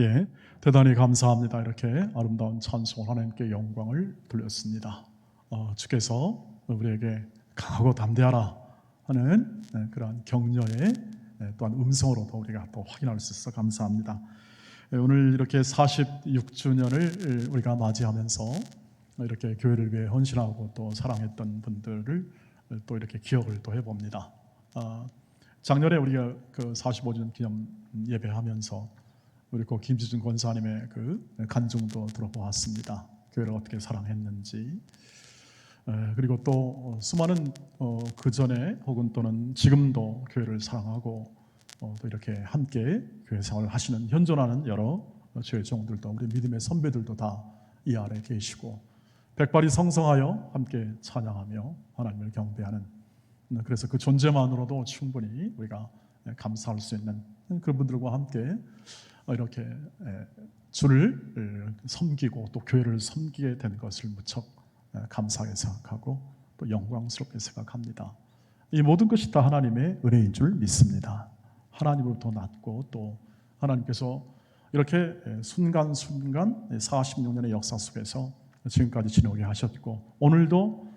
예, 대단히 감사합니다. 이렇게 아름다운 찬송 하나님께 영광을 돌렸습니다. 주께서 우리에게 강하고 담대하라 하는 그러한 격려의 또한 음성으로도 우리가 또 확인할 수 있어 감사합니다. 오늘 이렇게 46주년을 우리가 맞이하면서 이렇게 교회를 위해 헌신하고 또 사랑했던 분들을 또 이렇게 기억을 또 해봅니다. 작년에 우리가 그 45주년 기념 예배하면서 우리 그 김지준 권사님의 그 간증도 들어보았습니다. 교회를 어떻게 사랑했는지, 그리고 또 수많은 그 전에 혹은 또는 지금도 교회를 사랑하고 또 이렇게 함께 교회 생활을 하시는 현존하는 여러 주의 종들도 우리 믿음의 선배들도 다 이 아래 계시고 백발이 성성하여 함께 찬양하며 하나님을 경배하는, 그래서 그 존재만으로도 충분히 우리가 감사할 수 있는 그분들과 함께 이렇게 주를 섬기고 또 교회를 섬기게 된 것을 무척 감사하게 생각하고 또 영광스럽게 생각합니다. 이 모든 것이 다 하나님의 은혜인 줄 믿습니다. 하나님으로부터 났고 또 하나님께서 이렇게 순간순간 46년의 역사 속에서 지금까지 지나오게 하셨고, 오늘도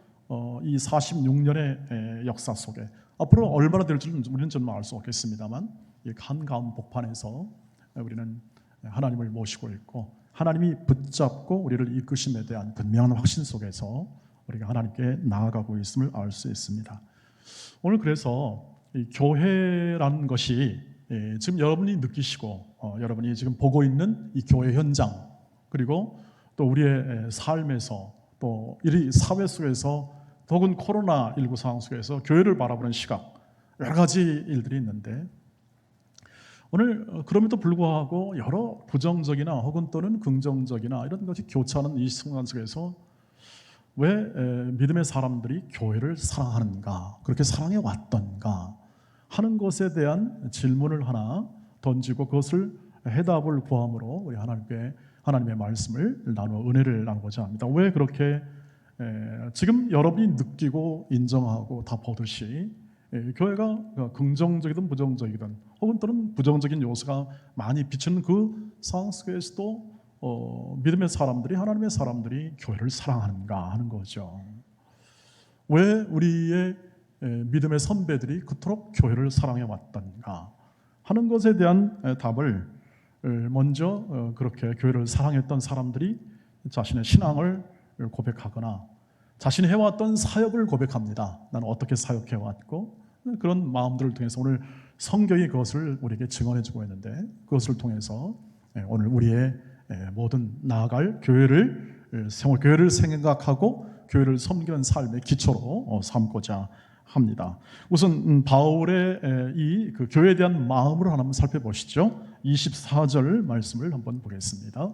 이 46년의 역사 속에 앞으로 얼마나 될지는 우리는 정말 알 수 없겠습니다만 이 한가운 복판에서 우리는 하나님을 모시고 있고 하나님이 붙잡고 우리를 이끄심에 대한 분명한 확신 속에서 우리가 하나님께 나아가고 있음을 알 수 있습니다. 오늘 그래서 이 교회라는 것이 지금 여러분이 느끼시고 여러분이 지금 보고 있는 이 교회 현장, 그리고 또 우리의 삶에서 또 이 사회 속에서 혹은 코로나19 상황 속에서 교회를 바라보는 시각, 여러 가지 일들이 있는데 오늘 그럼에도 불구하고 여러 부정적이나 혹은 또는 긍정적이나 이런 것이 교차하는 이 순간 속에서 왜 믿음의 사람들이 교회를 사랑하는가, 그렇게 사랑해 왔던가 하는 것에 대한 질문을 하나 던지고 그것을 해답을 구함으로 우리 하나님의 말씀을 나누어 은혜를 나누고자 합니다. 왜 그렇게 지금 여러분이 느끼고 인정하고 다 보듯이 교회가 긍정적이든 부정적이든 혹은 또는 부정적인 요소가 많이 비치는 그 상황 속에서도 믿음의 사람들이, 하나님의 사람들이 교회를 사랑하는가 하는 거죠. 왜 우리의 믿음의 선배들이 그토록 교회를 사랑해 왔던가 하는 것에 대한 답을 먼저 그렇게 교회를 사랑했던 사람들이 자신의 신앙을 고백하거나 자신이 해왔던 사역을 고백합니다. 나는 어떻게 사역해왔고, 그런 마음들을 통해서 오늘 성경이 그것을 우리에게 증언해주고 있는데, 그것을 통해서 오늘 우리의 모든 나아갈 교회를 생각하고 교회를 섬기는 삶의 기초로 삼고자 합니다. 우선 바울의 그 교회에 대한 마음을 한번 살펴보시죠. 24절 말씀을 한번 보겠습니다.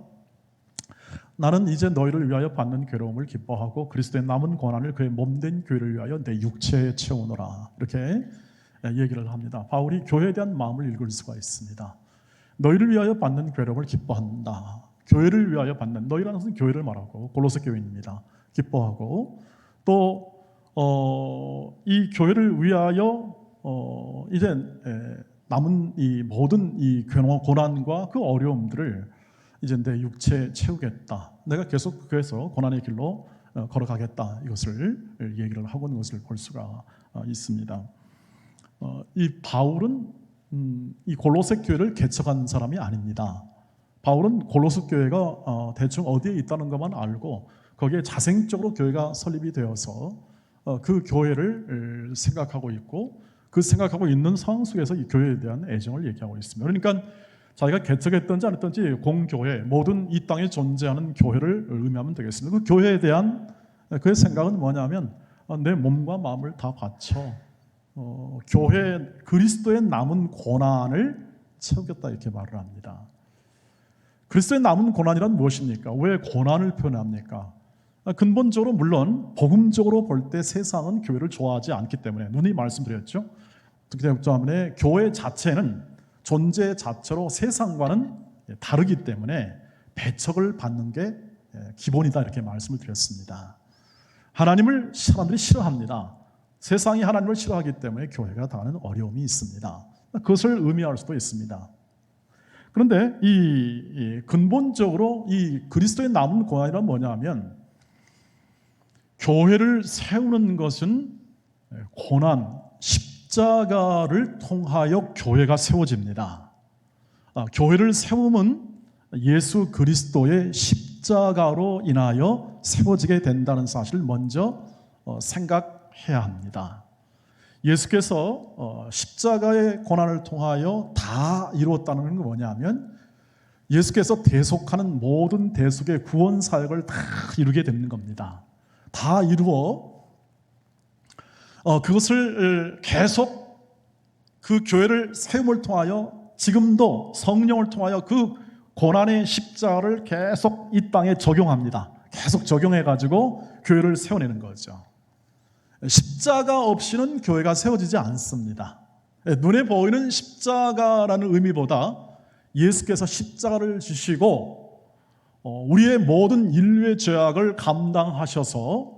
나는 이제 너희를 위하여 받는 괴로움을 기뻐하고 그리스도의 남은 고난을 그의 몸된 교회를 위하여 내 육체에 채우노라, 이렇게 얘기를 합니다. 바울이 교회에 대한 마음을 읽을 수가 있습니다. 너희를 위하여 받는 괴로움을 기뻐한다. 교회를 위하여 받는, 너희라는 것은 교회를 말하고 골로새 교회입니다. 기뻐하고 또 이 교회를 위하여 이제 남은 이 모든 이 고난과 그 어려움들을 이제 내 육체에 채우겠다. 내가 계속 그래서 고난의 길로 걸어가겠다. 이것을 얘기를 하고 있는 것을 볼 수가 있습니다. 이 바울은 이 골로새 교회를 개척한 사람이 아닙니다. 바울은 골로새 교회가 대충 어디에 있다는 것만 알고 거기에 자생적으로 교회가 설립이 되어서 그 교회를 생각하고 있고 그 생각하고 있는 상황 속에서 이 교회에 대한 애정을 얘기하고 있습니다. 그러니까 자기가 개척했든지 안 했든지 공교회, 모든 이 땅에 존재하는 교회를 의미하면 되겠습니다. 그 교회에 대한 그의 생각은 뭐냐면 내 몸과 마음을 다 바쳐 교회 그리스도의 남은 고난을 채우겠다, 이렇게 말을 합니다. 그리스도의 남은 고난이란 무엇입니까? 왜 고난을 표현합니까? 근본적으로 물론 복음적으로 볼 때 세상은 교회를 좋아하지 않기 때문에, 누누이 말씀드렸죠. 그렇기 때문에 교회 자체는 존재 자체로 세상과는 다르기 때문에 배척을 받는 게 기본이다, 이렇게 말씀을 드렸습니다. 하나님을 사람들이 싫어합니다. 세상이 하나님을 싫어하기 때문에 교회가 당하는 어려움이 있습니다. 그것을 의미할 수도 있습니다. 그런데 이 근본적으로 이 그리스도의 남은 고난이란 뭐냐면, 교회를 세우는 것은 고난, 십자가를 통하여 교회가 세워집니다. 교회를 세우면 예수 그리스도의 십자가로 인하여 세워지게 된다는 사실을 먼저 생각해야 합니다. 예수께서 십자가의 고난을 통하여 다 이루었다는 건 뭐냐면, 예수께서 대속하는 모든 대속의 구원 사역을 다 이루게 되는 겁니다. 다 이루어 그것을 계속 그 교회를 세움을 통하여 지금도 성령을 통하여 그 고난의 십자가를 계속 이 땅에 적용합니다. 계속 적용해가지고 교회를 세워내는 거죠. 십자가 없이는 교회가 세워지지 않습니다. 눈에 보이는 십자가라는 의미보다 예수께서 십자가를 지시고 우리의 모든 인류의 죄악을 감당하셔서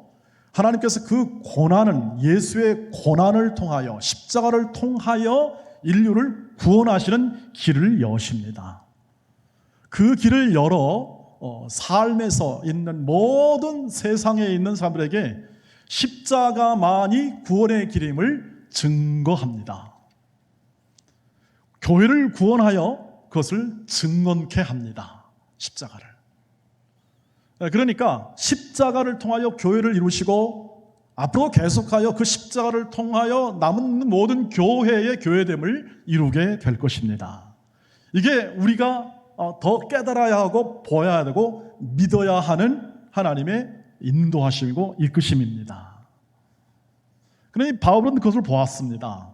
하나님께서 그 고난은, 예수의 고난을 통하여, 십자가를 통하여 인류를 구원하시는 길을 여십니다. 그 길을 열어 삶에서 있는 모든 세상에 있는 사람들에게 십자가만이 구원의 길임을 증거합니다. 교회를 구원하여 그것을 증언케 합니다. 십자가를. 그러니까 십자가를 통하여 교회를 이루시고 앞으로 계속하여 그 십자가를 통하여 남은 모든 교회의 교회됨을 이루게 될 것입니다. 이게 우리가 더 깨달아야 하고 보아야 되고 믿어야 하는 하나님의 인도하시고 이끄심입니다. 그러니 바울은 그것을 보았습니다.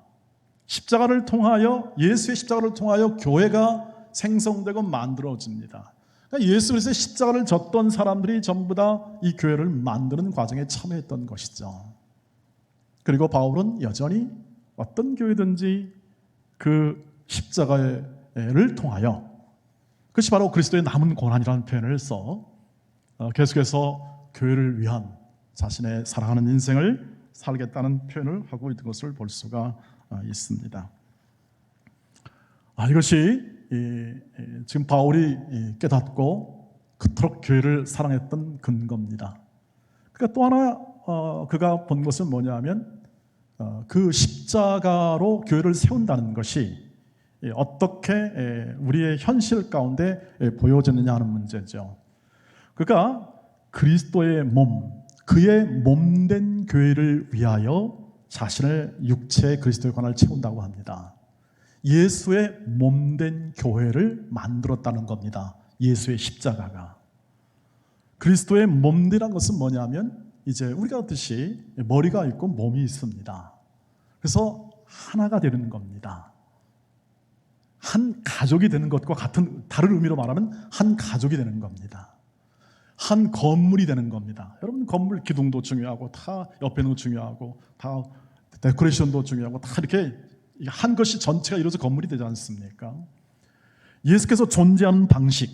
십자가를 통하여, 예수의 십자가를 통하여 교회가 생성되고 만들어집니다. 그러니까 예수 그리스도의 십자가를 졌던 사람들이 전부 다 이 교회를 만드는 과정에 참여했던 것이죠. 그리고 바울은 여전히 어떤 교회든지 그 십자가를 통하여, 그것이 바로 그리스도의 남은 고난이라는 표현을 써 계속해서 교회를 위한 자신의 사랑하는 인생을 살겠다는 표현을 하고 있는 것을 볼 수가 있습니다. 이것이 지금 바울이 깨닫고 그토록 교회를 사랑했던 근거입니다. 그러니까 또 하나 그가 본 것은 뭐냐면, 그 십자가로 교회를 세운다는 것이 어떻게 우리의 현실 가운데 보여졌느냐 하는 문제죠. 그가 그리스도의 몸, 그의 몸된 교회를 위하여 자신을 육체의 그리스도의 관을 채운다고 합니다. 예수의 몸된 교회를 만들었다는 겁니다. 예수의 십자가가. 그리스도의 몸이라는 것은 뭐냐면, 이제 우리가 알듯이 머리가 있고 몸이 있습니다. 그래서 하나가 되는 겁니다. 한 가족이 되는 것과 같은, 다른 의미로 말하면 한 가족이 되는 겁니다. 한 건물이 되는 겁니다. 여러분, 건물 기둥도 중요하고 다 옆에 있는 거 중요하고 다 데코레이션도 중요하고 다 이렇게 한 것이 전체가 이루어서 건물이 되지 않습니까? 예수께서 존재하는 방식,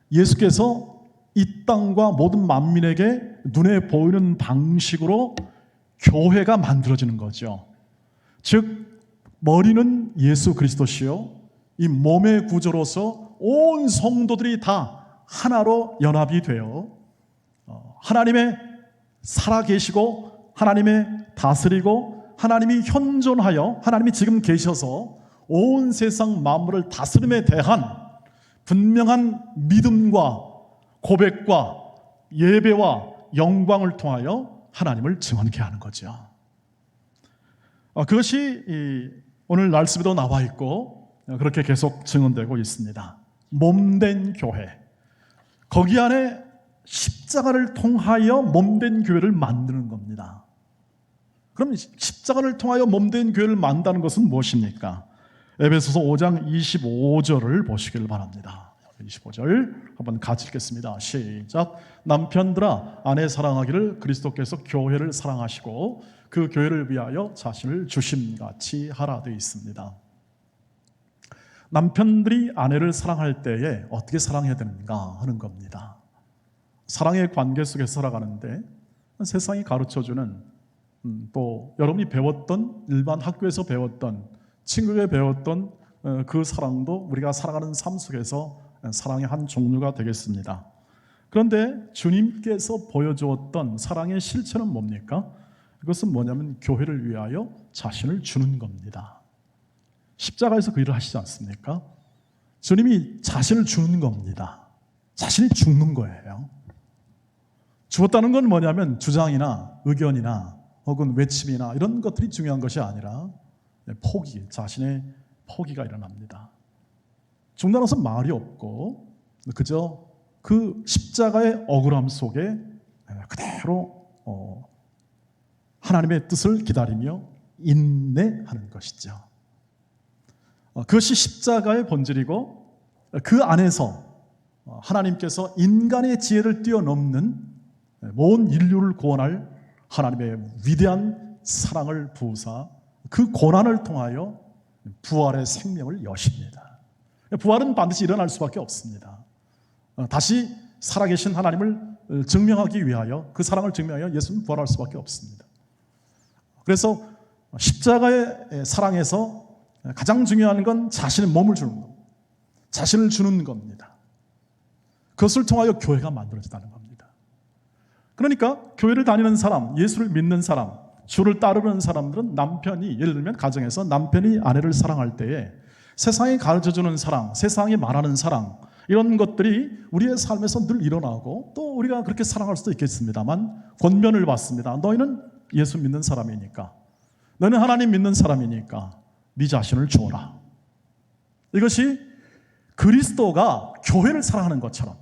예수께서 이 땅과 모든 만민에게 눈에 보이는 방식으로 교회가 만들어지는 거죠. 즉 머리는 예수 그리스도시요, 이 몸의 구조로서 온 성도들이 다 하나로 연합이 되어 하나님의 살아계시고 하나님의 다스리고 하나님이 현존하여 하나님이 지금 계셔서 온 세상 만물을 다스림에 대한 분명한 믿음과 고백과 예배와 영광을 통하여 하나님을 증언케 하는 거죠. 그것이 오늘 말씀에도 나와 있고 그렇게 계속 증언되고 있습니다. 몸된 교회, 거기 안에 십자가를 통하여 몸된 교회를 만드는 겁니다. 그럼 십자가를 통하여 몸된 교회를 만든다는 것은 무엇입니까? 에베소서 5장 25절을 보시길 바랍니다. 25절 한번 같이 읽겠습니다. 시작. 남편들아 아내 사랑하기를 그리스도께서 교회를 사랑하시고 그 교회를 위하여 자신을 주심같이 하라 되어 있습니다. 남편들이 아내를 사랑할 때에 어떻게 사랑해야 되는가 하는 겁니다. 사랑의 관계 속에 살아가는데 세상이 가르쳐주는 또 여러분이 배웠던 일반 학교에서 배웠던 친구에게 배웠던 그 사랑도 우리가 살아가는 삶 속에서 사랑의 한 종류가 되겠습니다. 그런데 주님께서 보여주었던 사랑의 실체는 뭡니까? 그것은 뭐냐면 교회를 위하여 자신을 주는 겁니다. 십자가에서 그 일을 하시지 않습니까? 주님이 자신을 주는 겁니다. 자신이 죽는 거예요. 죽었다는 건 뭐냐면 주장이나 의견이나 혹은 외침이나 이런 것들이 중요한 것이 아니라 포기, 자신의 포기가 일어납니다. 죽는다는 것은 말이 없고 그저 그 십자가의 억울함 속에 그대로 하나님의 뜻을 기다리며 인내하는 것이죠. 그것이 십자가의 본질이고 그 안에서 하나님께서 인간의 지혜를 뛰어넘는 온 인류를 구원할 하나님의 위대한 사랑을 부으사 그 고난을 통하여 부활의 생명을 여십니다. 부활은 반드시 일어날 수밖에 없습니다. 다시 살아계신 하나님을 증명하기 위하여 그 사랑을 증명하여 예수는 부활할 수밖에 없습니다. 그래서 십자가의 사랑에서 가장 중요한 건 자신의 몸을 주는 겁니다. 자신을 주는 겁니다. 그것을 통하여 교회가 만들어진다는 겁니다. 그러니까 교회를 다니는 사람, 예수를 믿는 사람, 주를 따르는 사람들은 남편이, 예를 들면 가정에서 남편이 아내를 사랑할 때에 세상이 가르쳐주는 사랑, 세상이 말하는 사랑, 이런 것들이 우리의 삶에서 늘 일어나고 또 우리가 그렇게 사랑할 수도 있겠습니다만 권면을 받습니다. 너희는 예수 믿는 사람이니까, 너는 하나님 믿는 사람이니까 네 자신을 주어라. 이것이 그리스도가 교회를 사랑하는 것처럼,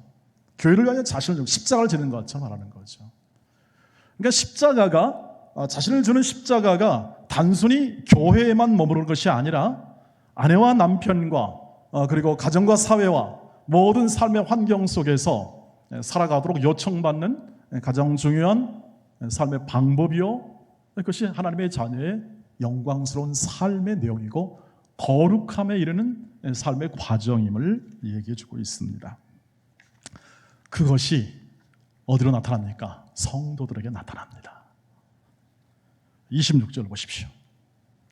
교회를 위하여 자신을 주고 십자가를 지는 것처럼 말하는 거죠. 그러니까 십자가가, 자신을 주는 십자가가 단순히 교회에만 머무르는 것이 아니라 아내와 남편과 그리고 가정과 사회와 모든 삶의 환경 속에서 살아가도록 요청받는 가장 중요한 삶의 방법이요, 그것이 하나님의 자녀의 영광스러운 삶의 내용이고 거룩함에 이르는 삶의 과정임을 얘기해 주고 있습니다. 그것이 어디로 나타납니까? 성도들에게 나타납니다. 26절 보십시오.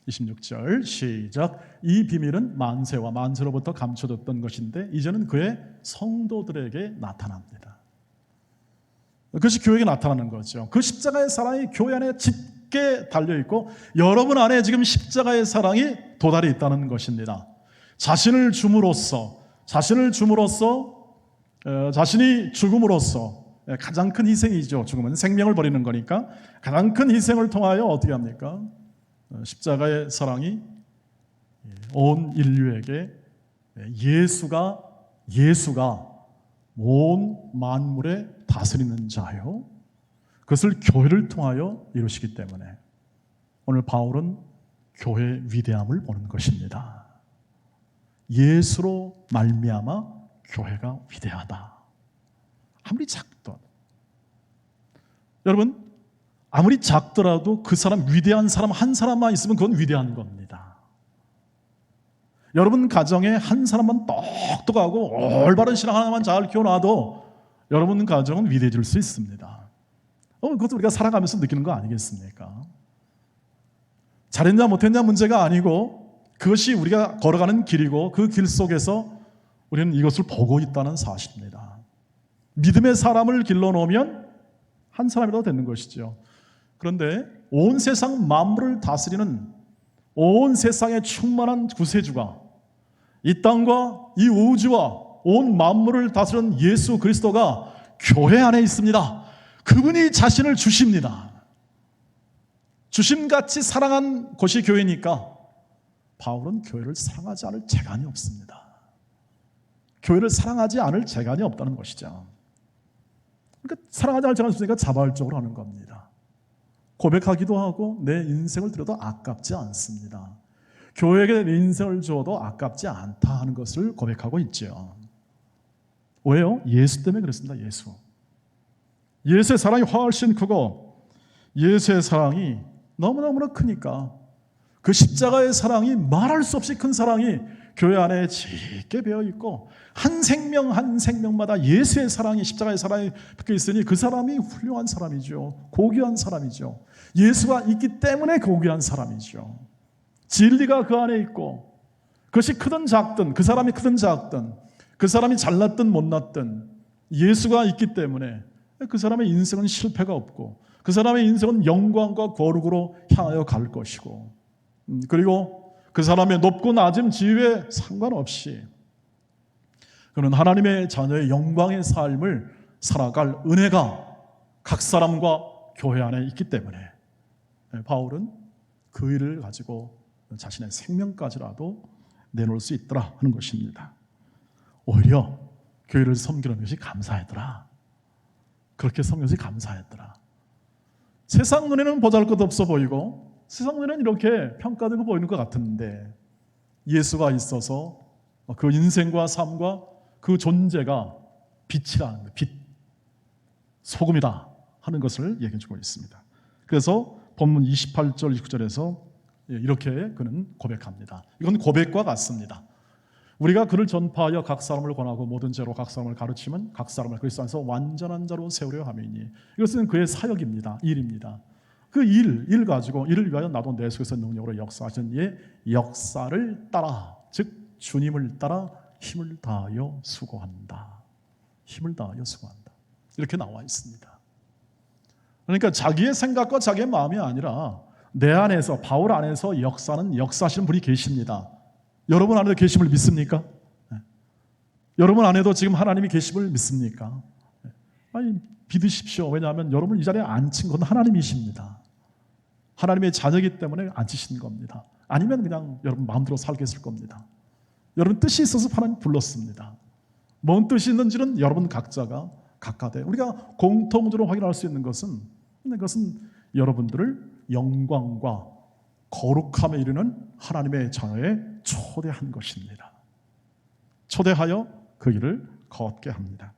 26절 시작. 이 비밀은 만세와 만세로부터 감춰졌던 것인데 이제는 그의 성도들에게 나타납니다. 그것이 교회에게 나타나는 거죠. 그 십자가의 사랑이 교회 안에 짙게 달려있고 여러분 안에 지금 십자가의 사랑이 도달해 있다는 것입니다. 자신을 줌으로써 자신이 죽음으로써 가장 큰 희생이죠. 죽음은 생명을 버리는 거니까 가장 큰 희생을 통하여 어떻게 합니까? 십자가의 사랑이 온 인류에게 예수가 온 만물에 다스리는 자요, 그것을 교회를 통하여 이루시기 때문에 오늘 바울은 교회의 위대함을 보는 것입니다. 예수로 말미암아 교회가 위대하다. 아무리 작더라도, 여러분 아무리 작더라도 그 사람, 위대한 사람 한 사람만 있으면 그건 위대한 겁니다. 여러분 가정에 한 사람만 똑똑하고 올바른 신앙 하나만 잘 키워놔도 여러분 가정은 위대해질 수 있습니다. 그것도 우리가 살아가면서 느끼는 거 아니겠습니까? 잘했냐 못했냐 문제가 아니고 그것이 우리가 걸어가는 길이고 그 길 속에서 우리는 이것을 보고 있다는 사실입니다. 믿음의 사람을 길러놓으면 한 사람이라도 되는 것이죠. 그런데 온 세상 만물을 다스리는, 온 세상에 충만한 구세주가, 이 땅과 이 우주와 온 만물을 다스리는 예수 그리스도가 교회 안에 있습니다. 그분이 자신을 주십니다. 주심같이 사랑한 곳이 교회니까 바울은 교회를 사랑하지 않을 재간이 없습니다. 교회를 사랑하지 않을 재간이 없다는 것이죠. 그러니까 사랑하지 않을 재간이 없으니까 자발적으로 하는 겁니다. 고백하기도 하고 내 인생을 드려도 아깝지 않습니다. 교회에게 내 인생을 주어도 아깝지 않다 하는 것을 고백하고 있죠. 왜요? 예수 때문에 그렇습니다. 예수의 사랑이 훨씬 크고 예수의 사랑이 너무너무나 크니까 그 십자가의 사랑이 말할 수 없이 큰 사랑이 교회 안에 짙게 배어있고 한 생명 한 생명마다 예수의 사랑이, 십자가의 사랑이 박혀 있으니 그 사람이 훌륭한 사람이죠. 고귀한 사람이죠. 예수가 있기 때문에 고귀한 사람이죠. 진리가 그 안에 있고 그것이 크든 작든, 그 사람이 크든 작든, 그 사람이 잘났든 못났든 예수가 있기 때문에 그 사람의 인생은 실패가 없고 그 사람의 인생은 영광과 거룩으로 향하여 갈 것이고, 그리고 그 사람의 높고 낮은 지위에 상관없이 그는 하나님의 자녀의 영광의 삶을 살아갈 은혜가 각 사람과 교회 안에 있기 때문에 바울은 그 일을 가지고 자신의 생명까지라도 내놓을 수 있더라 하는 것입니다. 오히려 교회를 섬기는 것이 감사했더라. 그렇게 섬기는 것이 감사했더라. 세상 눈에는 보잘것없어 보이고 세상 눈에는 이렇게 평가되고 보이는 것 같은데 예수가 있어서 그 인생과 삶과 그 존재가 빛이라는 것, 빛, 소금이다 하는 것을 얘기해 주고 있습니다. 그래서 본문 28절, 29절에서 이렇게 그는 고백합니다. 이건 고백과 같습니다. 우리가 그를 전파하여 각 사람을 권하고 모든 죄로 각 사람을 가르치면 각 사람을 그리스도 안에서 완전한 자로 세우려 함이니, 이것은 그의 사역입니다. 일입니다. 그 일 가지고 이를 위하여 나도 내 속에서 능력으로 역사하신 이의 역사를 따라, 즉 주님을 따라 힘을 다하여 수고한다. 힘을 다하여 수고한다. 이렇게 나와 있습니다. 그러니까 자기의 생각과 자기의 마음이 아니라 내 안에서, 바울 안에서 역사하시는 분이 계십니다. 여러분 안에도 계심을 믿습니까? 여러분 안에도 지금 하나님이 계심을 믿습니까? 아니, 믿으십시오. 왜냐하면 여러분 이 자리에 앉힌 건 하나님이십니다. 하나님의 자녀이기 때문에 앉히신 겁니다. 아니면 그냥 여러분 마음대로 살게 했을 겁니다. 여러분 뜻이 있어서 하나님 불렀습니다. 뭔 뜻이 있는지는 여러분 각자가 각각의, 우리가 공통적으로 확인할 수 있는 것은, 그것은 여러분들을 영광과 거룩함에 이르는 하나님의 자녀에 초대한 것입니다. 초대하여 그 길을 걷게 합니다.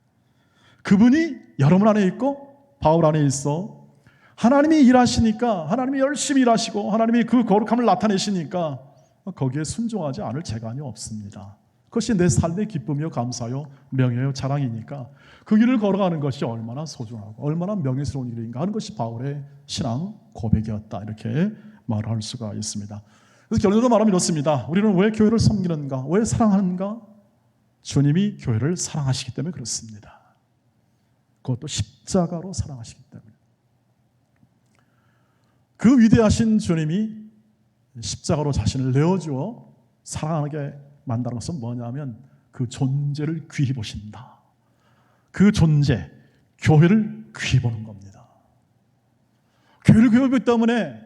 그분이 여러분 안에 있고 바울 안에 있어 하나님이 일하시니까, 하나님이 열심히 일하시고 하나님이 그 거룩함을 나타내시니까 거기에 순종하지 않을 재간이 없습니다. 그것이 내 삶의 기쁨이요 감사요 명예요 자랑이니까 그 길을 걸어가는 것이 얼마나 소중하고 얼마나 명예스러운 일인가 하는 것이 바울의 신앙 고백이었다, 이렇게 말할 수가 있습니다. 그래서 결론적으로 말하면 이렇습니다. 우리는 왜 교회를 섬기는가, 왜 사랑하는가? 주님이 교회를 사랑하시기 때문에 그렇습니다. 그것도 십자가로 사랑하시기 때문에. 그 위대하신 주님이 십자가로 자신을 내어주어 사랑하게 만다는 것은 뭐냐면 그 존재를 귀히 보신다. 그 존재, 교회를 귀히 보는 겁니다. 교회를 귀히 보기 때문에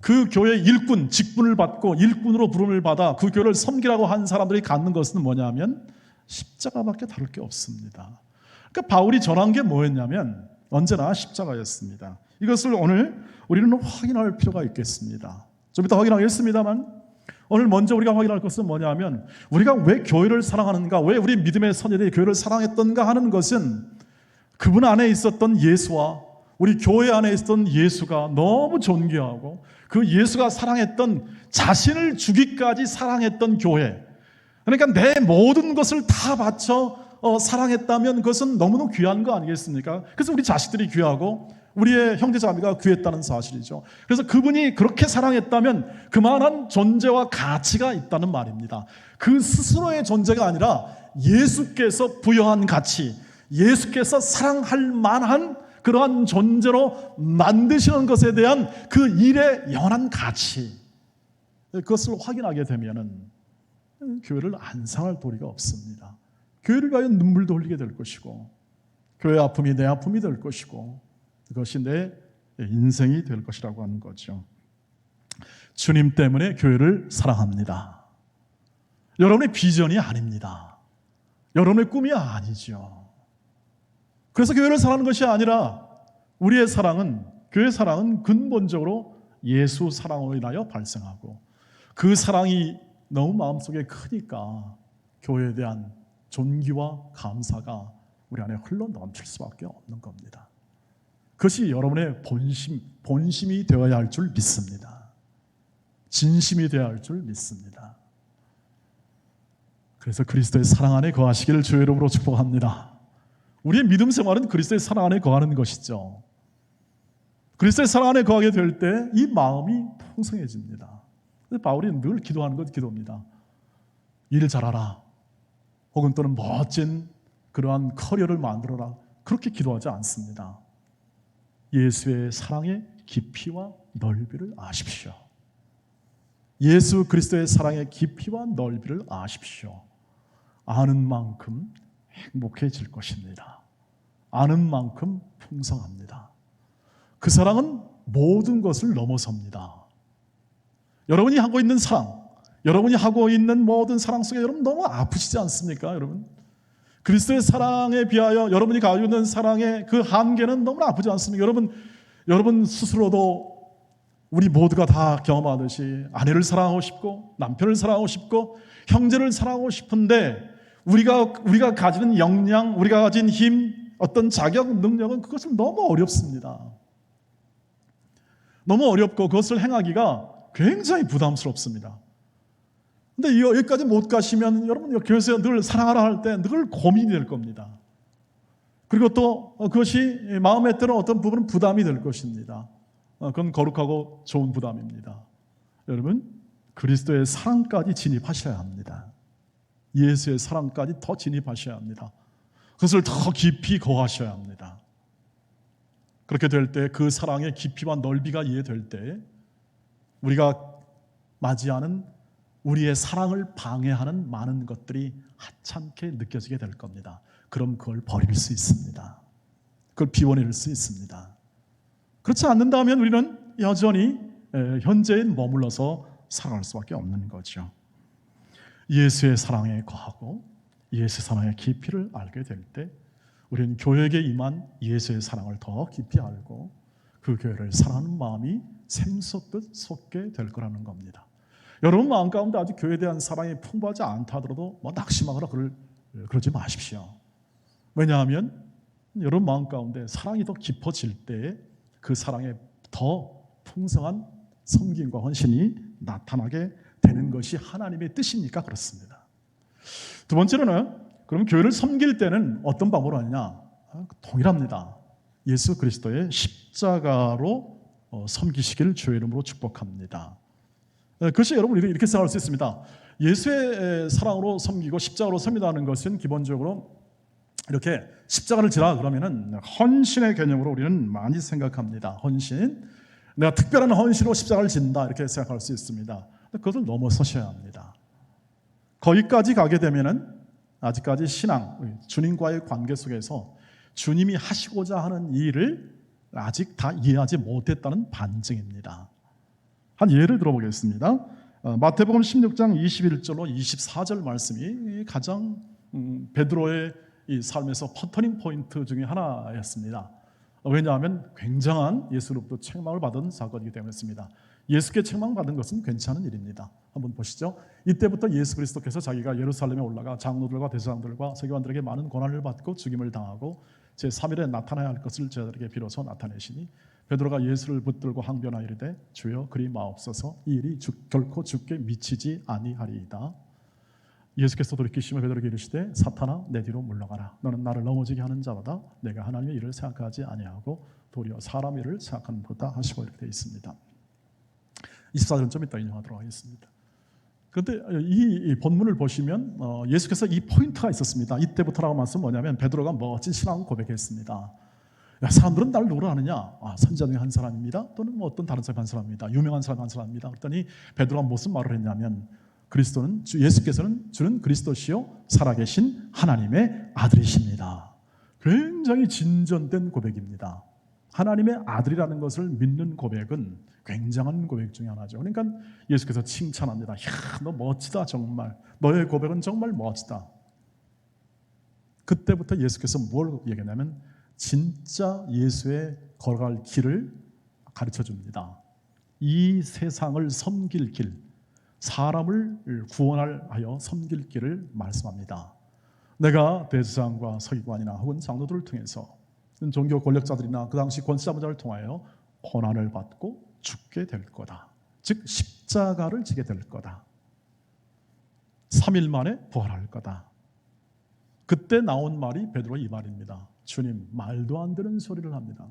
그 교회 일꾼, 직분을 받고 일꾼으로 부름을 받아 그 교회를 섬기라고 한 사람들이 갖는 것은 뭐냐면 십자가밖에 다를 게 없습니다. 그러니까 바울이 전한 게 뭐였냐면 언제나 십자가였습니다. 이것을 오늘 우리는 확인할 필요가 있겠습니다. 좀 이따 확인하겠습니다만 오늘 먼저 우리가 확인할 것은 뭐냐면 우리가 왜 교회를 사랑하는가, 왜 우리 믿음의 선열이 교회를 사랑했던가 하는 것은 그분 안에 있었던 예수와 우리 교회 안에 있었던 예수가 너무 존귀하고 그 예수가 사랑했던, 자신을 주기까지 사랑했던 교회, 그러니까 내 모든 것을 다 바쳐 사랑했다면 그것은 너무너무 귀한 거 아니겠습니까? 그래서 우리 자식들이 귀하고 우리의 형제자매가 귀했다는 사실이죠. 그래서 그분이 그렇게 사랑했다면 그만한 존재와 가치가 있다는 말입니다. 그 스스로의 존재가 아니라 예수께서 부여한 가치, 예수께서 사랑할 만한 그러한 존재로 만드시는 것에 대한 그 일의 영원한 가치, 그것을 확인하게 되면은 교회를 안 사랑할 도리가 없습니다. 교회를 위하여 눈물도 흘리게 될 것이고 교회 아픔이 내 아픔이 될 것이고 그것이 내 인생이 될 것이라고 하는 거죠. 주님 때문에 교회를 사랑합니다. 여러분의 비전이 아닙니다. 여러분의 꿈이 아니죠. 그래서 교회를 사랑하는 것이 아니라 우리의 사랑은, 교회 사랑은 근본적으로 예수 사랑으로 인하여 발생하고 그 사랑이 너무 마음속에 크니까 교회에 대한 존귀와 감사가 우리 안에 흘러 넘칠 수밖에 없는 겁니다. 그것이 여러분의 본심이 되어야 할 줄 믿습니다. 진심이 되어야 할 줄 믿습니다. 그래서 그리스도의 사랑 안에 거하시기를 주의 이름으로 축복합니다. 우리의 믿음 생활은 그리스도의 사랑 안에 거하는 것이죠. 그리스도의 사랑 안에 거하게 될 때 이 마음이 풍성해집니다. 바울이 늘 기도하는 것 기도입니다. 일 잘하라, 혹은 또는 멋진 그러한 커리어를 만들어라, 그렇게 기도하지 않습니다. 예수의 사랑의 깊이와 넓이를 아십시오. 예수 그리스도의 사랑의 깊이와 넓이를 아십시오. 아는 만큼 행복해질 것입니다. 아는 만큼 풍성합니다. 그 사랑은 모든 것을 넘어섭니다. 여러분이 하고 있는 사랑, 여러분이 하고 있는 모든 사랑 속에 여러분 너무 아프시지 않습니까? 여러분, 그리스도의 사랑에 비하여 여러분이 가지고 있는 사랑의 그 한계는 너무나 아프지 않습니까? 여러분 스스로도 우리 모두가 다 경험하듯이 아내를 사랑하고 싶고 남편을 사랑하고 싶고 형제를 사랑하고 싶은데 우리가 가지는 역량, 우리가 가진 힘, 어떤 자격, 능력은 그것을 너무 어렵습니다. 너무 어렵고 그것을 행하기가 굉장히 부담스럽습니다. 근데 여기까지 못 가시면 여러분 교회에서 늘 사랑하라 할 때 늘 고민이 될 겁니다. 그리고 또 그것이 마음에 드는 어떤 부분은 부담이 될 것입니다. 그건 거룩하고 좋은 부담입니다. 여러분, 그리스도의 사랑까지 진입하셔야 합니다. 예수의 사랑까지 더 진입하셔야 합니다. 그것을 더 깊이 거하셔야 합니다. 그렇게 될 때 그 사랑의 깊이와 넓이가 이해될 때 우리가 맞이하는 우리의 사랑을 방해하는 많은 것들이 하찮게 느껴지게 될 겁니다. 그럼 그걸 버릴 수 있습니다. 그걸 비워낼 수 있습니다. 그렇지 않는다면 우리는 여전히 현재에 머물러서 살아갈 수밖에 없는 거죠. 예수의 사랑에 거하고 예수의 사랑의 깊이를 알게 될 때 우리는 교회에 임한 예수의 사랑을 더 깊이 알고 그 교회를 사랑하는 마음이 샘솟듯 솟게 될 거라는 겁니다. 여러분 마음 가운데 아직 교회에 대한 사랑이 풍부하지 않다 하더라도 낙심하거나 그러지 마십시오. 왜냐하면 여러분 마음 가운데 사랑이 더 깊어질 때 그 사랑에 더 풍성한 섬김과 헌신이 나타나게 되는 것이 하나님의 뜻이니까 그렇습니다. 두 번째로는 그럼 교회를 섬길 때는 어떤 방법으로 하느냐? 동일합니다. 예수 그리스도의 십자가로 섬기시기를 주의 이름으로 축복합니다. 그것이 여러분 이렇게 생각할 수 있습니다. 예수의 사랑으로 섬기고 십자가로 섬긴다는 것은 기본적으로 이렇게 십자가를 지라 그러면은 헌신의 개념으로 우리는 많이 생각합니다. 헌신, 내가 특별한 헌신으로 십자가를 진다 이렇게 생각할 수 있습니다. 그것을 넘어서셔야 합니다. 거기까지 가게 되면은 아직까지 신앙, 주님과의 관계 속에서 주님이 하시고자 하는 일을 아직 다 이해하지 못했다는 반증입니다. 한 예를 들어보겠습니다. 마태복음 16장 21절로 24절 말씀이 가장 베드로의 이 삶에서 터닝 포인트 중에 하나였습니다. 왜냐하면 굉장한 예수로부터 책망을 받은 사건이기 때문이었습니다. 예수께 책망받은 것은 괜찮은 일입니다. 한번 보시죠. 이때부터 예수 그리스도께서 자기가 예루살렘에 올라가 장로들과 대제사장들과 서기관들에게 많은 고난을 받고 죽임을 당하고 제3일에 나타나야 할 것을 저들에게 비로소 나타내시니 베드로가 예수를 붙들고 항변하여 이르되 주여 그리 마옵소서 이 일이 결코 주께 미치지 아니하리이다. 예수께서 돌이키시며 베드로에게 이르시되 사탄아 내 뒤로 물러가라. 너는 나를 넘어지게 하는 자로다. 내가 하나님의 일을 생각하지 아니하고 도리어 사람 일을 생각하는 보다 하시고 이렇게 되어 있습니다. 24절은 좀 이따 인용하도록 하겠습니다. 그런데 이 본문을 보시면 예수께서 이 포인트가 있었습니다. 이때부터라고 말씀은 뭐냐면 베드로가 멋진 신앙을 고백했습니다. 야, 사람들은 나를 누구로 아느냐? 선지자 중에 한 사람입니다. 또는 뭐 어떤 다른 사람 한 사람입니다. 유명한 사람 한 사람입니다. 그랬더니 베드로가 무슨 말을 했냐면 예수께서는 주는 그리스도시요 살아계신 하나님의 아들이십니다. 굉장히 진전된 고백입니다. 하나님의 아들이라는 것을 믿는 고백은 굉장한 고백 중에 하나죠. 그러니까 예수께서 칭찬합니다. 야, 너 멋지다 정말. 너의 고백은 정말 멋지다. 그때부터 예수께서 뭘 얘기하냐면 진짜 예수의 걸어갈 길을 가르쳐 줍니다. 이 세상을 섬길 길, 사람을 구원하여 섬길 길을 말씀합니다. 내가 대제사장과 서기관이나 혹은 장로들을 통해서 종교 권력자들이나 그 당시 권세자분들을 통하여 고난을 받고 죽게 될 거다. 즉 십자가를 지게 될 거다. 3일 만에 부활할 거다. 그때 나온 말이 베드로 이 말입니다. 주님 말도 안 되는 소리를 합니다.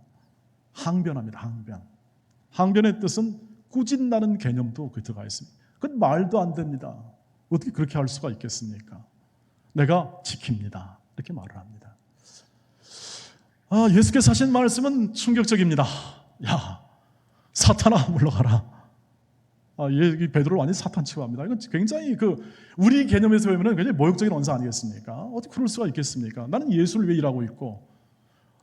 항변합니다. 항변. 항변의 뜻은 꾸진다는 개념도 들어가 있습니다. 그건 말도 안 됩니다. 어떻게 그렇게 할 수가 있겠습니까? 내가 지킵니다. 이렇게 말을 합니다. 예수께서 하신 말씀은 충격적입니다. 야, 사탄아 물러가라. 이 베드로를 완전히 사탄 취급합니다. 이건 굉장히 우리 개념에서 보면 굉장히 모욕적인 언사 아니겠습니까? 어떻게 그럴 수가 있겠습니까? 나는 예수를 위해 일하고 있고,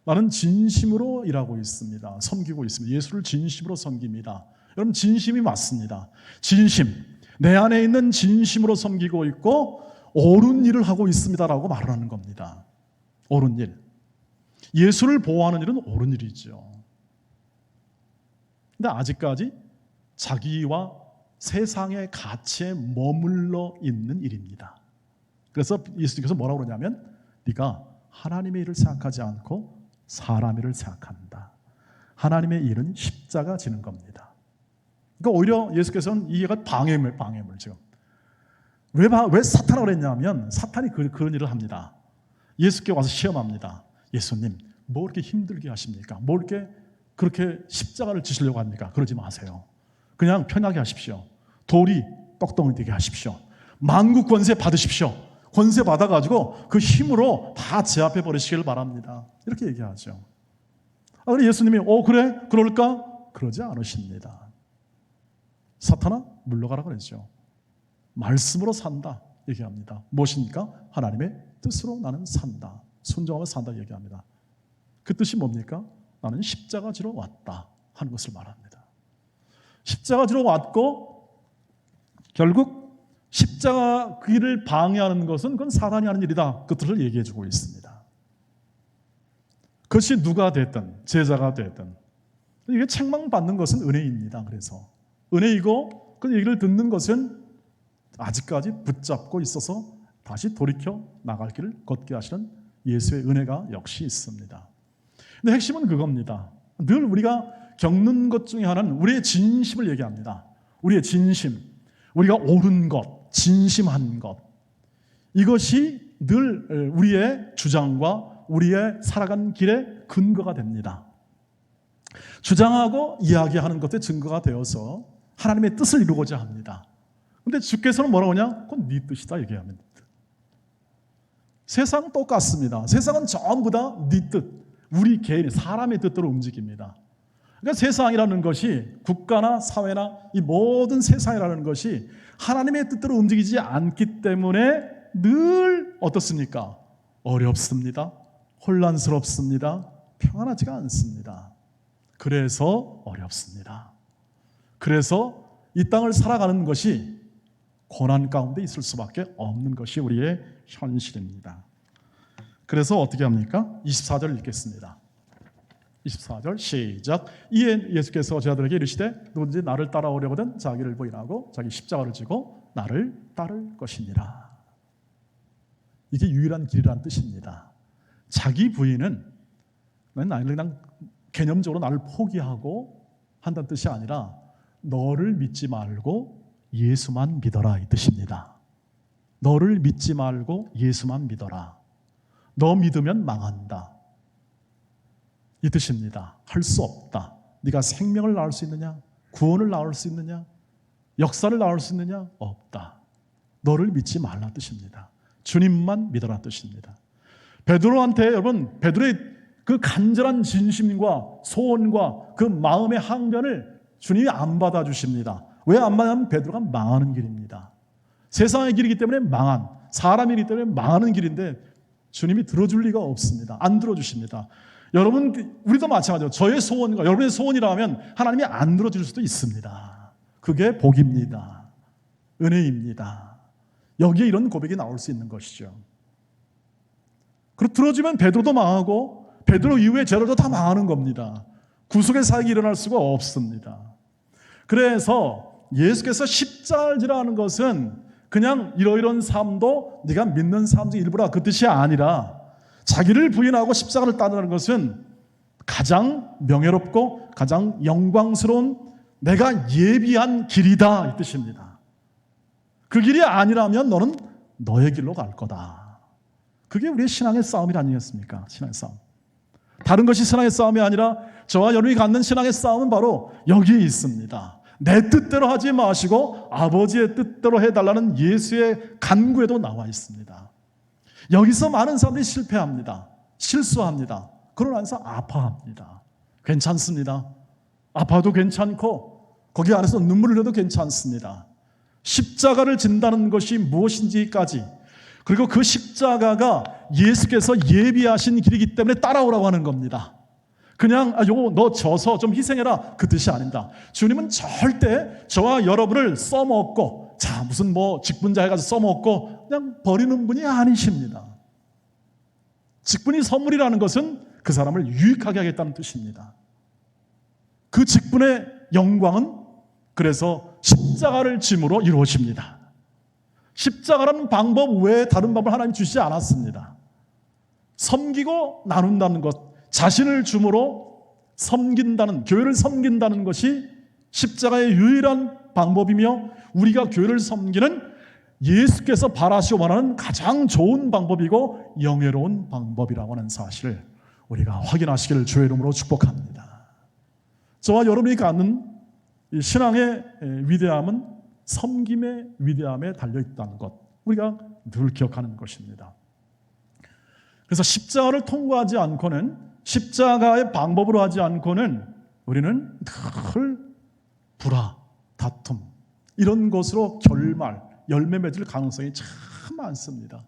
나는 진심으로 일하고 있습니다. 섬기고 있습니다. 예수를 진심으로 섬깁니다. 여러분, 진심이 맞습니다. 진심, 내 안에 있는 진심으로 섬기고 있고 옳은 일을 하고 있습니다라고 말을 하는 겁니다. 옳은 일, 예수를 보호하는 일은 옳은 일이죠. 근데 아직까지 자기와 세상의 가치에 머물러 있는 일입니다. 그래서 예수님께서 뭐라고 그러냐면, 네가 하나님의 일을 생각하지 않고 사람의 일을 생각한다. 하나님의 일은 십자가 지는 겁니다. 그러니까 오히려 예수께서는 이해가 방해물 지금. 왜 사탄이라고 그랬냐면, 사탄이 그런 일을 합니다. 예수께 와서 시험합니다. 예수님, 뭐 이렇게 힘들게 하십니까? 뭐 이렇게 그렇게 십자가를 지시려고 합니까? 그러지 마세요. 그냥 편하게 하십시오. 돌이 떡덩이 되게 하십시오. 만국 권세 받으십시오. 권세 받아가지고 그 힘으로 다 제압해 버리시길 바랍니다. 이렇게 얘기하죠. 그래 예수님이 그래? 그럴까? 그러지 않으십니다. 사탄아 물러가라 그러죠. 말씀으로 산다 얘기합니다. 무엇입니까? 하나님의 뜻으로 나는 산다. 순종하며 산다 얘기합니다. 그 뜻이 뭡니까? 나는 십자가 지러 왔다 하는 것을 말합니다. 십자가 지러 왔고 결국 십자가 그 일을 방해하는 것은 그건 사단이 하는 일이다. 그 뜻을 얘기해 주고 있습니다. 그것이 누가 됐든 제자가 됐든 이게 책망받는 것은 은혜입니다. 그래서 은혜이고 그 얘기를 듣는 것은 아직까지 붙잡고 있어서 다시 돌이켜 나갈 길을 걷게 하시는 예수의 은혜가 역시 있습니다. 근데 핵심은 그겁니다. 늘 우리가 겪는 것 중에 하나는 우리의 진심을 얘기합니다. 우리의 진심, 우리가 옳은 것, 진심한 것, 이것이 늘 우리의 주장과 우리의 살아간 길의 근거가 됩니다. 주장하고 이야기하는 것에 증거가 되어서 하나님의 뜻을 이루고자 합니다. 그런데 주께서는 뭐라고 하냐? 그건 네 뜻이다 얘기합니다. 세상은 똑같습니다. 세상은 전부 다 네 뜻, 우리 개인의 사람의 뜻대로 움직입니다. 그러니까 세상이라는 것이 국가나 사회나 이 모든 세상이라는 것이 하나님의 뜻대로 움직이지 않기 때문에 늘 어떻습니까? 어렵습니다. 혼란스럽습니다. 평안하지가 않습니다. 그래서 어렵습니다. 그래서 이 땅을 살아가는 것이 고난 가운데 있을 수밖에 없는 것이 우리의 현실입니다. 그래서 어떻게 합니까? 24절 읽겠습니다. 24절 시작. 이에 예수께서 제자들에게 이르시되 누구든지 나를 따라오려거든 자기를 부인하고 자기 십자가를 지고 나를 따를 것이니라. 이게 유일한 길이라는 뜻입니다. 자기 부인은 그냥 개념적으로 나를 포기하고 한다는 뜻이 아니라 너를 믿지 말고 예수만 믿어라 이 뜻입니다. 너를 믿지 말고 예수만 믿어라. 너 믿으면 망한다 이 뜻입니다. 할 수 없다. 네가 생명을 낳을 수 있느냐? 구원을 낳을 수 있느냐? 역사를 낳을 수 있느냐? 없다. 너를 믿지 말라 뜻입니다. 주님만 믿어라 뜻입니다. 베드로한테 여러분, 베드로의 그 간절한 진심과 소원과 그 마음의 항변을 주님이 안 받아주십니다. 왜 안 받으면 베드로가 망하는 길입니다. 세상의 길이기 때문에 망한, 사람의 길이기 때문에 망하는 길인데 주님이 들어줄 리가 없습니다. 안 들어주십니다. 여러분, 우리도 마찬가지로 저의 소원과 여러분의 소원이라면 하나님이 안 들어줄 수도 있습니다. 그게 복입니다. 은혜입니다. 여기에 이런 고백이 나올 수 있는 것이죠. 그리고 들어주면 베드로도 망하고 베드로 이후에 제자들도 다 망하는 겁니다. 구속의 사역이 일어날 수가 없습니다. 그래서 예수께서 십자가를 지라는 것은 그냥 이러이러한 삶도 네가 믿는 삶 중 일부라 그 뜻이 아니라 자기를 부인하고 십자가를 따르는 것은 가장 명예롭고 가장 영광스러운 내가 예비한 길이다 이 뜻입니다. 그 길이 아니라면 너는 너의 길로 갈 거다. 그게 우리의 신앙의 싸움이 아니겠습니까? 신앙의 싸움. 다른 것이 신앙의 싸움이 아니라 저와 여러분이 갖는 신앙의 싸움은 바로 여기에 있습니다. 내 뜻대로 하지 마시고 아버지의 뜻대로 해달라는 예수의 간구에도 나와 있습니다. 여기서 많은 사람들이 실패합니다. 실수합니다. 그러면서 아파합니다. 괜찮습니다. 아파도 괜찮고 거기 안에서 눈물을 흘려도 괜찮습니다. 십자가를 진다는 것이 무엇인지까지, 그리고 그 십자가가 예수께서 예비하신 길이기 때문에 따라오라고 하는 겁니다. 그냥 요거 너 져서 좀 희생해라 그 뜻이 아닙니다. 주님은 절대 저와 여러분을 써먹고 자 무슨 뭐 직분자 해가지고 써먹고 그냥 버리는 분이 아니십니다. 직분이 선물이라는 것은 그 사람을 유익하게 하겠다는 뜻입니다. 그 직분의 영광은 그래서 십자가를 짐으로 이루어집니다. 십자가라는 방법 외에 다른 방법을 하나님 주시지 않았습니다. 섬기고 나눈다는 것, 자신을 줌으로 섬긴다는, 교회를 섬긴다는 것이 십자가의 유일한 방법이며 우리가 교회를 섬기는 예수께서 바라시고 원하는 가장 좋은 방법이고 영예로운 방법이라고 하는 사실을 우리가 확인하시기를 주의 이름으로 축복합니다. 저와 여러분이 갖는 이 신앙의 위대함은 섬김의 위대함에 달려있다는 것, 우리가 늘 기억하는 것입니다. 그래서 십자가를 통과하지 않고는, 십자가의 방법으로 하지 않고는 우리는 늘 불화, 다툼 이런 것으로 결말, 열매 맺을 가능성이 참 많습니다.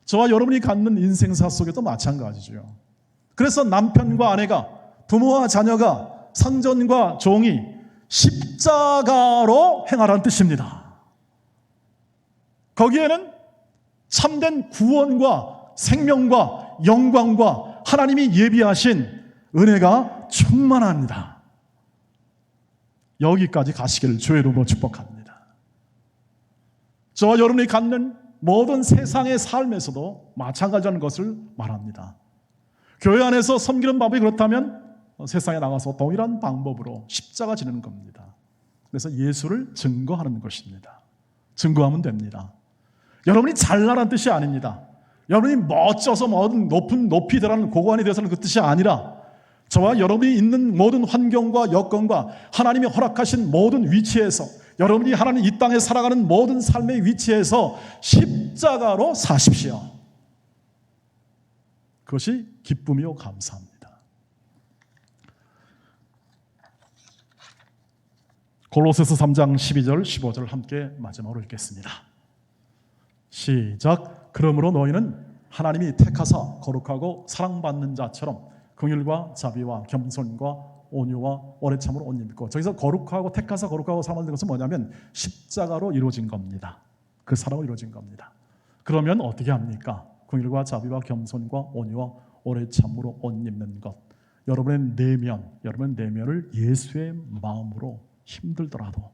저와 여러분이 갖는 인생사 속에도 마찬가지죠. 그래서 남편과 아내가, 부모와 자녀가, 상전과 종이 십자가로 행하라는 뜻입니다. 거기에는 참된 구원과 생명과 영광과 하나님이 예비하신 은혜가 충만합니다. 여기까지 가시기를 주의 이름으로 축복합니다. 저와 여러분이 갖는 모든 세상의 삶에서도 마찬가지라는 것을 말합니다. 교회 안에서 섬기는 방법이 그렇다면 세상에 나가서 동일한 방법으로 십자가 지는 겁니다. 그래서 예수를 증거하는 것입니다. 증거하면 됩니다. 여러분이 잘나라는 뜻이 아닙니다. 여러분이 멋져서 모든 높이 되라는 고관이 되어서는 그 뜻이 아니라 저와 여러분이 있는 모든 환경과 여건과 하나님이 허락하신 모든 위치에서, 여러분이 하나님 이 땅에 살아가는 모든 삶의 위치에서 십자가로 사십시오. 그것이 기쁨이요 감사합니다. 골로새서 3장 12절 15절 함께 마지막으로 읽겠습니다. 시작. 그러므로 너희는 하나님이 택하사 거룩하고 사랑받는 자처럼 긍휼과 자비와 겸손과 온유와 오래 참으로 옷 입고, 저기서 거룩하고 택하사 거룩하고 사랑받는 것은 뭐냐면 십자가로 이루어진 겁니다. 그 사랑으로 이루어진 겁니다. 그러면 어떻게 합니까? 긍휼과 자비와 겸손과 온유와 오래 참으로 옷 입는 것. 여러분의 내면을 예수의 마음으로 힘들더라도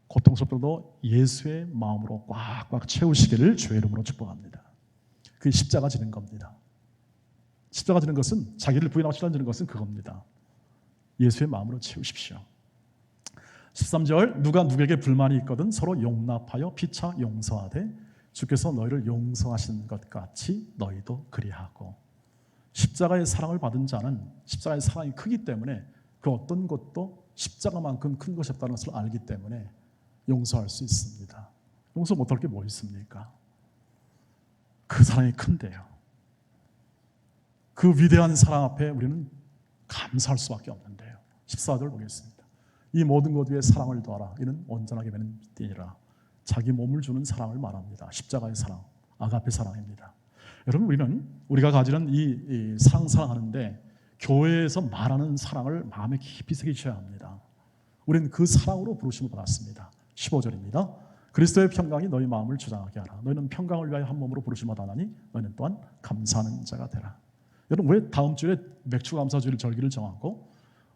고통스럽더라도 예수의 마음으로 꽉꽉 채우시기를 주의 이름으로 축복합니다. 그게 십자가 지는 겁니다. 십자가 지는 것은, 자기를 부인하고 십자가 지는 것은 그겁니다. 예수의 마음으로 채우십시오. 13절, 누가 누구에게 불만이 있거든 서로 용납하여 피차 용서하되 주께서 너희를 용서하신 것 같이 너희도 그리하고. 십자가의 사랑을 받은 자는 십자가의 사랑이 크기 때문에 그 어떤 것도 십자가만큼 큰 것이 없다는 것을 알기 때문에 용서할 수 있습니다. 용서 못할 게 뭐 있습니까? 그 사랑이 큰데요. 그 위대한 사랑 앞에 우리는 감사할 수밖에 없는데요. 14절 보겠습니다. 이 모든 것 위에 사랑을 더하라. 이는 온전하게 맺는 띠니라. 자기 몸을 주는 사랑을 말합니다. 십자가의 사랑, 아가페 사랑입니다. 여러분, 우리가 가지는 이 사랑하는데 교회에서 말하는 사랑을 마음에 깊이 새기셔야 합니다. 우리는 그 사랑으로 부르심을 받았습니다. 15절입니다. 그리스도의 평강이 너희 마음을 주장하게 하라. 너희는 평강을 위하여 한 몸으로 부르심을 받았나니 너희는 또한 감사하는 자가 되라. 여러분, 왜 다음 주에 맥주감사주일 절기를 정하고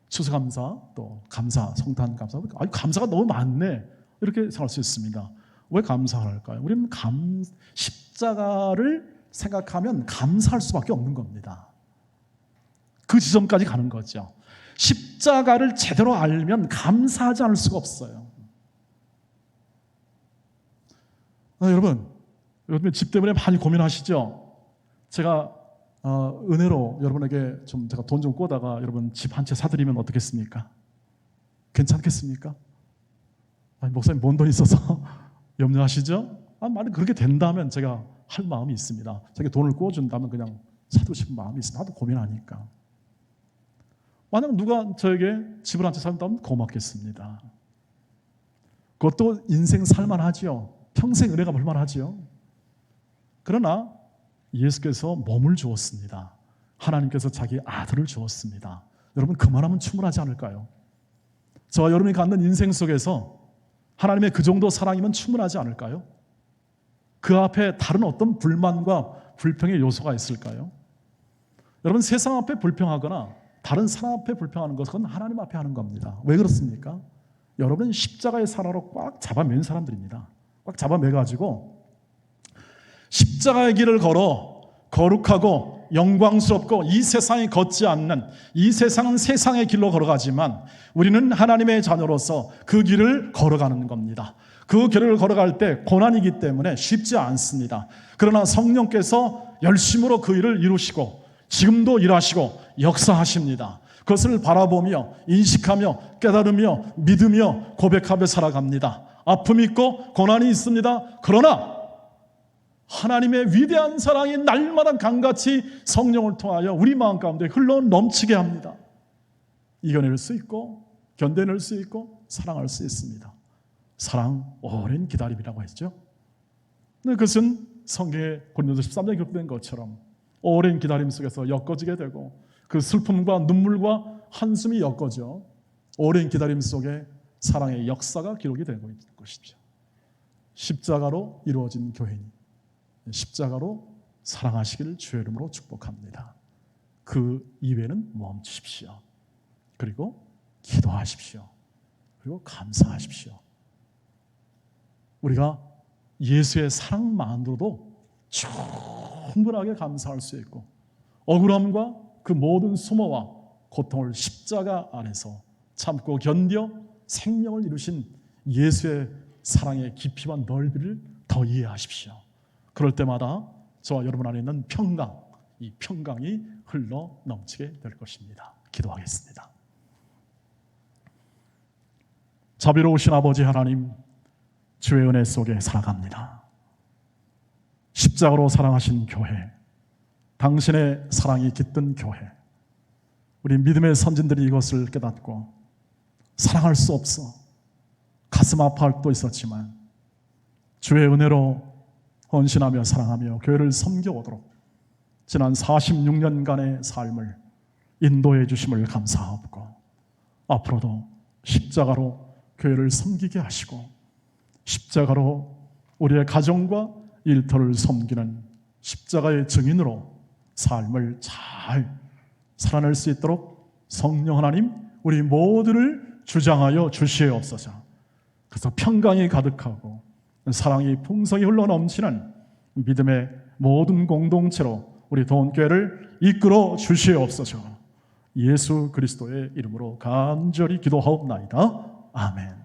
추수감사, 또 감사, 성탄 감사, 감사가 너무 많네 이렇게 생각할 수 있습니다. 왜 감사할까요? 우리는 십자가를 생각하면 감사할 수밖에 없는 겁니다. 그 지점까지 가는 거죠. 십자가를 제대로 알면 감사하지 않을 수가 없어요. 여러분 집 때문에 많이 고민하시죠? 제가 은혜로 여러분에게 제가 돈 좀 꿔다가 여러분 집 한 채 사드리면 어떻겠습니까? 괜찮겠습니까? 아니, 목사님 뭔 돈 있어서 염려하시죠? 만약 그렇게 된다면 제가 할 마음이 있습니다. 제가 돈을 구워준다면 그냥 사두고 싶은 마음이 있습니다. 나도 고민하니까. 만약 누가 저에게 집을 한 채 사준다면 고맙겠습니다. 그것도 인생 살만하지요. 평생 은혜가 볼만하지요. 그러나 예수께서 몸을 주었습니다. 하나님께서 자기 아들을 주었습니다. 여러분, 그만하면 충분하지 않을까요? 저와 여러분이 갖는 인생 속에서 하나님의 그 정도 사랑이면 충분하지 않을까요? 그 앞에 다른 어떤 불만과 불평의 요소가 있을까요? 여러분, 세상 앞에 불평하거나 다른 사람 앞에 불평하는 것은 하나님 앞에 하는 겁니다. 왜 그렇습니까? 여러분은 십자가의 사랑으로 꽉 잡아맨 사람들입니다. 꽉 잡아매가지고 십자가의 길을 걸어 거룩하고 영광스럽고 이 세상에 걷지 않는, 이 세상은 세상의 길로 걸어가지만 우리는 하나님의 자녀로서 그 길을 걸어가는 겁니다. 그 길을 걸어갈 때 고난이기 때문에 쉽지 않습니다. 그러나 성령께서 열심으로 그 일을 이루시고 지금도 일하시고 역사하십니다. 그것을 바라보며 인식하며 깨달으며 믿으며 고백하며 살아갑니다. 아픔이 있고 고난이 있습니다. 그러나 하나님의 위대한 사랑이 날마다 강같이 성령을 통하여 우리 마음 가운데 흘러 넘치게 합니다. 이겨낼 수 있고 견뎌낼 수 있고 사랑할 수 있습니다. 사랑, 오랜 기다림이라고 했죠. 그것은 성경의 고린도서 13장에 기록된 것처럼 오랜 기다림 속에서 엮어지게 되고 그 슬픔과 눈물과 한숨이 엮어져 오랜 기다림 속에 사랑의 역사가 기록이 되고 있는 것이죠. 십자가로 이루어진 교회니 십자가로 사랑하시기를 주의 이름으로 축복합니다. 그 이외에는 멈추십시오. 그리고 기도하십시오. 그리고 감사하십시오. 우리가 예수의 사랑만으로도 충분하게 감사할 수 있고 억울함과 그 모든 수모와 고통을 십자가 안에서 참고 견뎌 생명을 이루신 예수의 사랑의 깊이와 넓이를 더 이해하십시오. 그럴 때마다 저와 여러분 안에 있는 평강, 이 평강이 흘러 넘치게 될 것입니다. 기도하겠습니다. 자비로우신 아버지 하나님, 주의 은혜 속에 살아갑니다. 십자가로 사랑하신 교회, 당신의 사랑이 깃든 교회, 우리 믿음의 선진들이 이것을 깨닫고 사랑할 수 없어 가슴 아파할 때도 있었지만 주의 은혜로 헌신하며 사랑하며 교회를 섬겨오도록 지난 46년간의 삶을 인도해 주심을 감사하고 앞으로도 십자가로 교회를 섬기게 하시고 십자가로 우리의 가정과 일터를 섬기는 십자가의 증인으로 삶을 잘 살아낼 수 있도록 성령 하나님 우리 모두를 주장하여 주시옵소서. 그래서 평강이 가득하고 사랑이 풍성히 흘러넘치는 믿음의 모든 공동체로 우리 도원교회를 이끌어 주시옵소서. 예수 그리스도의 이름으로 간절히 기도하옵나이다. 아멘.